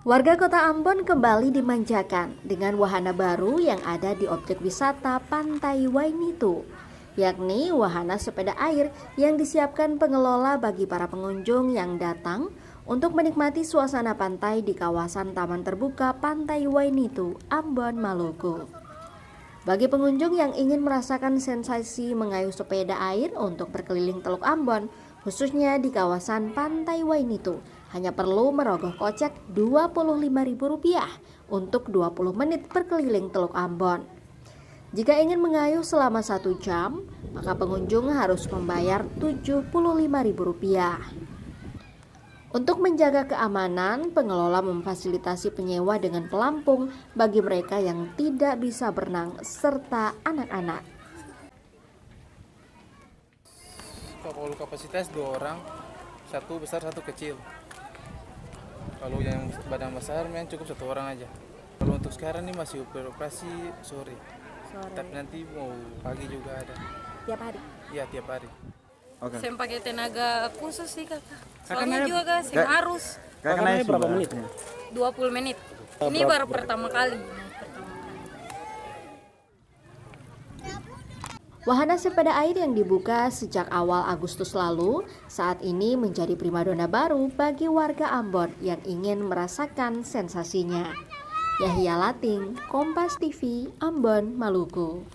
Warga Kota Ambon kembali dimanjakan dengan wahana baru yang ada di objek wisata Pantai Wainitu, yakni wahana sepeda air yang disiapkan pengelola bagi para pengunjung yang datang untuk menikmati suasana pantai di kawasan Taman Terbuka Pantai Wainitu, Ambon, Maluku. Bagi pengunjung yang ingin merasakan sensasi mengayuh sepeda air untuk berkeliling Teluk Ambon, khususnya di kawasan Pantai Wainitu, hanya perlu merogoh kocek Rp25.000 untuk 20 menit berkeliling Teluk Ambon. Jika ingin mengayuh selama 1 jam, maka pengunjung harus membayar Rp75.000. Untuk menjaga keamanan, pengelola memfasilitasi penyewa dengan pelampung bagi mereka yang tidak bisa berenang serta anak-anak. Kalau kapasitas 2 orang, satu besar satu kecil. Kalau yang badan besar memang cukup 1 orang aja. Kalau untuk sekarang ini masih beroperasi sore. Tapi nanti mau pagi juga ada. Tiap hari? Iya, tiap hari. Oke. Saya pakai tenaga khusus sih kakak. Soalnya juga kak, saya harus Kakak naik berapa menit? 20 menit. Ini baru pertama kali. Wahana sepeda air yang dibuka sejak awal Agustus lalu saat ini menjadi primadona baru bagi warga Ambon yang ingin merasakan sensasinya. Yahya Lating, Kompas TV, Ambon, Maluku.